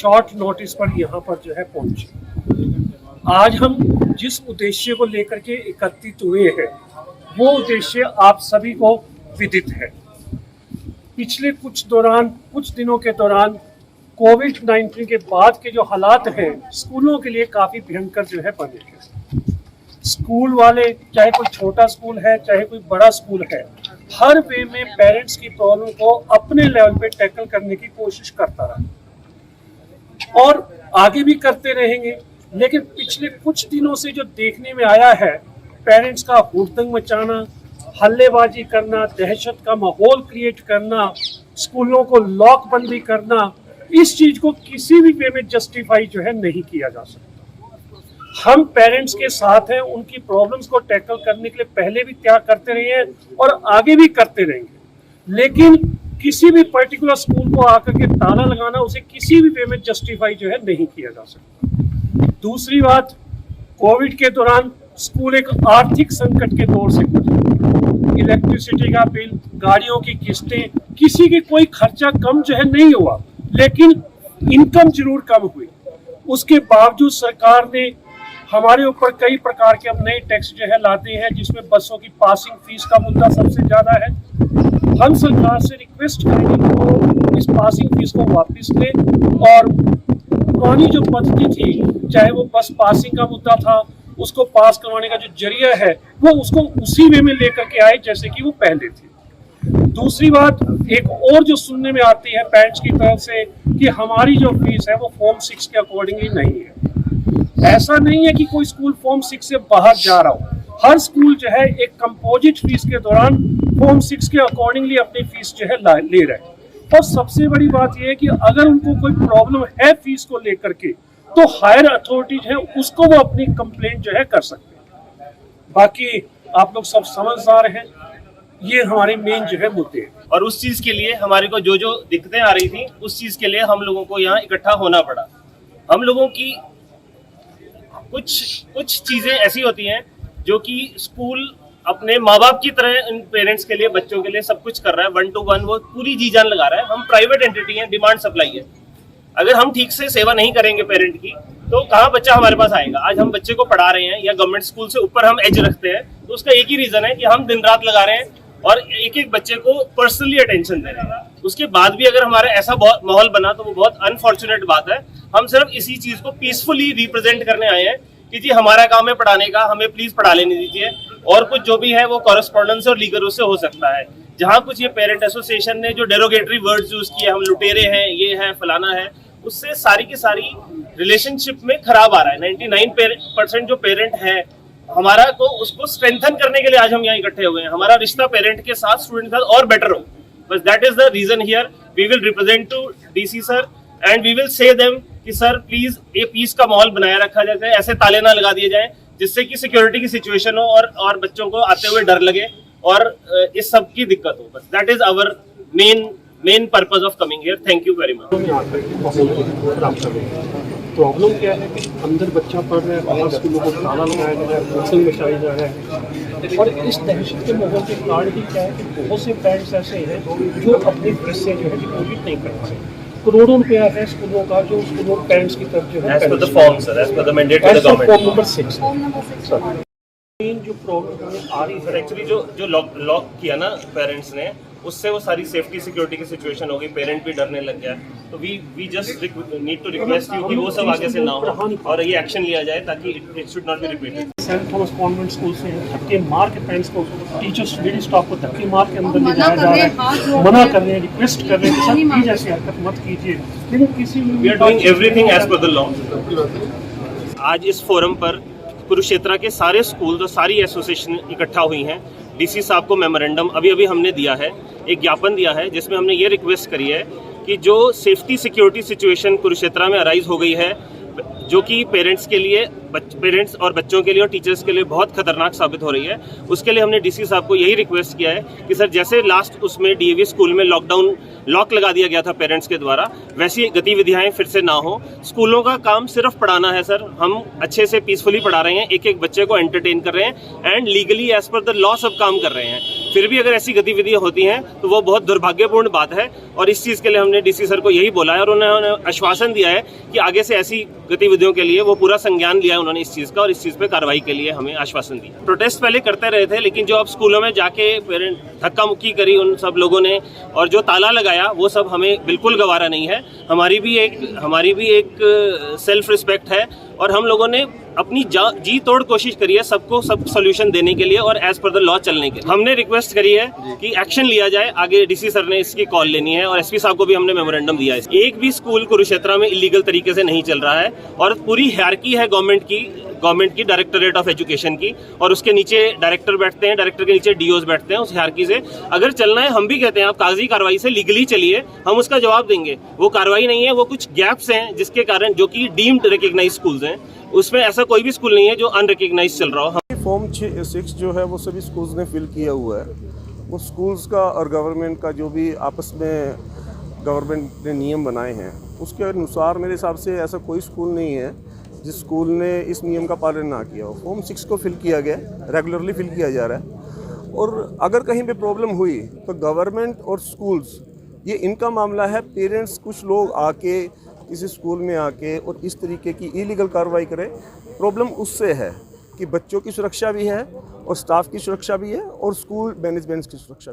Short notice पर यहाँ पर जो है पहुंचे। आज हम जिस उद्देश्य को लेकर के एकत्रित हुए हैं वो उद्देश्य आप सभी को विदित है। पिछले कुछ दिनों के दौरान कोविड-19 के बाद के जो हालात हैं स्कूलों के लिए काफ़ी भयंकर जो है बने हैं। स्कूल वाले, चाहे कोई छोटा स्कूल है चाहे कोई बड़ा स्कूल है, हर वे में पेरेंट्स की प्रॉब्लम को अपने लेवल पे टैकल करने की कोशिश करता रहा और आगे भी करते रहेंगे। लेकिन पिछले कुछ दिनों से जो देखने में आया है, पेरेंट्स का हुड़दंग मचाना, हल्लेबाजी करना, दहशत का माहौल क्रिएट करना, स्कूलों को लॉक बंदी करना, इस चीज को किसी भी वे में जस्टिफाई जो है नहीं किया जा सकता। हम पेरेंट्स के साथ हैं, उनकी प्रॉब्लम्स को टैकल करने के लिए पहले भी त्याग करते रहे हैं और आगे भी करते रहेंगे। लेकिन किसी भी पर्टिकुलर स्कूल को आकर के ताला लगाना, उसे किसी भी वे में जस्टिफाई जो है नहीं किया जा सकता। दूसरी बात, कोविड के दौरान स्कूल एक आर्थिक संकट के दौर से गुजरा। इलेक्ट्रिसिटी का बिल, गाड़ियों की किस्तें, किसी की कोई खर्चा कम जो है नहीं हुआ, लेकिन इनकम जरूर कम हुई। उसके बावजूद सरकार ने हमारे ऊपर कई प्रकार के अब नए टैक्स जो है लाते हैं, जिसमें बसों की पासिंग फीस का मुद्दा सबसे ज्यादा है। हम सरकार से रिक्वेस्ट करेंगे कि वो इस पासिंग फीस को वापस ले और पुरानी जो पद्धति थी, चाहे वो बस पासिंग का मुद्दा था, उसको पास करवाने का जो जरिया है वो उसको उसी वे में लेकर के आए जैसे कि वो पहले थे। दूसरी बात, एक और जो सुनने में आती है पेरेंट्स की तरफ से कि हमारी जो फीस है वो फॉर्म 6 के अकॉर्डिंगली नहीं है। ऐसा नहीं है कि कोई स्कूल फॉर्म 6 से बाहर जा रहा हो। हर स्कूल जो है एक कंपोजिट फीस के दौरान फॉर्म 6 के अकॉर्डिंगली अपनी फीस जो है ले रहे हैं। और सबसे बड़ी बात यह है कि अगर उनको कोई प्रॉब्लम है फीस को लेकर के, तो हायर अथॉरिटीज है उसको वो अपनी कंप्लेंट जो है कर सकते हैं। बाकी आप लोग सब समझदार हैं, ये हमारे मेन जो है मुद्दे हैं। और उस चीज के लिए हमारे को जो जो दिक्कतें आ रही थी, उस चीज के लिए हम लोगों को यहाँ इकट्ठा होना पड़ा। हम लोगों की कुछ चीजें ऐसी होती हैं जो कि स्कूल अपने माँ बाप की तरह इन पेरेंट्स के लिए, बच्चों के लिए सब कुछ कर रहा है, 1 to 1 वो पूरी जी जान लगा रहा है। हम प्राइवेट एंटिटी हैं, डिमांड सप्लाई है। अगर हम ठीक से सेवा नहीं करेंगे पेरेंट की, तो कहाँ बच्चा हमारे पास आएगा। आज हम बच्चे को पढ़ा रहे हैं या गवर्नमेंट स्कूल से ऊपर हम एज रखते हैं, तो उसका एक ही रीजन है कि हम दिन रात लगा रहे हैं और एक एक बच्चे को पर्सनली अटेंशन दे रहे हैं। उसके बाद भी अगर हमारा ऐसा माहौल बना तो वो बहुत अनफॉर्चुनेट बात है। हम सिर्फ इसी चीज को पीसफुली रिप्रेजेंट करने आए हैं कि जी हमारा काम है पढ़ाने का, हमें प्लीज पढ़ा लेने दीजिए, और कुछ जो भी है वो कॉरेस्पॉन्डेंस और लीगल से हो सकता है। जहाँ कुछ ये पेरेंट एसोसिएशन ने जो डेरोगेटरी वर्ड्स यूज किए, हम लुटेरे हैं, ये है, फलाना है, उससे सारी की सारी रिलेशनशिप में खराब आ रहा है। 99% जो पेरेंट है हमारा, को उसको स्ट्रेंथन करने के लिए आज हम यहाँ इकट्ठे हुए हैं। हमारा रिश्ता पेरेंट के साथ, स्टूडेंट के साथ और बेटर हो, बस that is the reason here. We will represent to DC sir and we will say them कि सर प्लीज ये पीस का माहौल बनाया रखा जाए, ऐसे ताले ना लगा दिए जाए जिससे कि सिक्योरिटी की सिचुएशन हो और बच्चों को आते हुए डर लगे और इस सब की दिक्कत हो। बस that is our main purpose of coming here. Thank you very much. Problem क्या है कि अंदर बच्चा पढ़ रहा है, बाहर स्कूलों को ताला लगाया जा रहा है, फंक्शन मचाया जा रहा है, और इस दहशत के माहौल के कारण ही क्या है कि बहुत से पेरेंट्स ऐसे हैं जो अपने फीस से जो है डिपॉजिट नहीं कर पाए। करोड़ों रुपया है स्कूलों का जो स्कूलों पेरेंट्स की तरफ जो है as per the form sir, as per the mandate of the government, form number 6 sir. Main जो प्रॉब्लम हमें आ रही है एक्चुअली जो लॉक किया ना पेरेंट्स ने, उससे वो सारी सेफ्टी सिक्योरिटी की सिचुएशन हो गई, पेरेंट भी डरने लग गया। तो we just need to request you कि वो सब आगे से ना हो और ये एक्शन लिया जाए ताकि it should not be repeated. Saint Thomas Convent School से धक्के मार के पेरेंट्स को, टीचर्स, लेडी स्टाफ को धक्के मार के अंदर ले जाया जा रहा है, मना कर रहे हैं, रिक्वेस्ट कर रहे हैं सर प्लीज ऐसी हरकत मत कीजिए। लेकिन किसी we are doing everything as per the law. आज इस फोरम पर कुरुक्षेत्र के सारे स्कूल और सारी एसोसिएशन इकट्ठा हुई हैं। डीसी साहब को मेमोरेंडम अभी हमने दिया है, एक ज्ञापन दिया है जिसमें हमने ये रिक्वेस्ट करी है कि जो सेफ्टी सिक्योरिटी सिचुएशन कुरुक्षेत्र में अराइज हो गई है, जो कि पेरेंट्स के लिए पेरेंट्स और बच्चों के लिए और टीचर्स के लिए बहुत खतरनाक साबित हो रही है। उसके लिए हमने डीसी साहब को यही रिक्वेस्ट किया है कि सर जैसे लास्ट उसमें डीएवी स्कूल में लॉक लगा दिया गया था पेरेंट्स के द्वारा, वैसी गतिविधियां फिर से ना हो। स्कूलों का काम सिर्फ पढ़ाना है सर, हम अच्छे से पीसफुली पढ़ा रहे हैं, एक एक बच्चे को एंटरटेन कर रहे हैं and legally as per the law सब काम कर रहे हैं। फिर भी अगर ऐसी गतिविधियां होती हैं तो वो बहुत दुर्भाग्यपूर्ण बात है और इस चीज़ के लिए हमने डीसी सर को यही बोला है और उन्होंने आश्वासन दिया है कि आगे से ऐसी गतिविधियों के लिए वो पूरा संज्ञान लिया है उन्होंने इस चीज़ का और इस चीज़ पे कार्रवाई के लिए हमें आश्वासन दिया। प्रोटेस्ट पहले करते रहे थे, लेकिन जो अब स्कूलों में जाके पेरेंट धक्का मुक्की करी उन सब लोगों ने और जो ताला लगाया वो सब हमें बिल्कुल गवारा नहीं है। हमारी भी एक सेल्फ रिस्पेक्ट है और हम लोगों ने अपनी जी तोड़ कोशिश करी है सबको सब सोल्यूशन देने के लिए और एज पर द लॉ चलने के लिए। हमने रिक्वेस्ट करी है कि एक्शन लिया जाए, आगे डीसी सर ने इसकी कॉल लेनी है और एसपी साहब को भी हमने मेमोरेंडम दिया है। एक भी स्कूल कुरुक्षेत्र में इलीगल तरीके से नहीं चल रहा है और पूरी हायरार्की है गवर्नमेंट की डायरेक्टरेट ऑफ एजुकेशन की और उसके नीचे डायरेक्टर बैठते हैं, डायरेक्टर के नीचे डीओज बैठते हैं। उस हायरार्की से अगर चलना है, हम भी कहते हैं आप कागजी कार्रवाई से लीगली चलिए, हम उसका जवाब देंगे। वो कार्रवाई नहीं है, वो कुछ गैप्स हैं जिसके कारण, जो कि डीम्ड रिकग्नाइज स्कूल्स हैं, उसमें ऐसा कोई भी स्कूल नहीं है जो अनरिकग्नाइज चल रहा हो। फॉर्म 6 जो है वो सभी स्कूल्स ने फिल किया हुआ है। वो स्कूल्स का और गवर्नमेंट का जो भी आपस में गवर्नमेंट ने नियम बनाए हैं उसके अनुसार मेरे हिसाब से ऐसा कोई स्कूल नहीं है जिस स्कूल ने इस नियम का पालन ना किया हो। फॉर्म 6 को फिल किया गया, रेगुलरली फिल किया जा रहा है और अगर कहीं पे प्रॉब्लम हुई तो गवर्नमेंट और स्कूल्स, ये इनका मामला है। पेरेंट्स कुछ लोग आके किसी स्कूल में आके और इस तरीके की इलीगल कार्रवाई करें, प्रॉब्लम उससे है कि बच्चों की सुरक्षा भी है और स्टाफ की सुरक्षा भी है और स्कूल मैनेजमेंट की सुरक्षा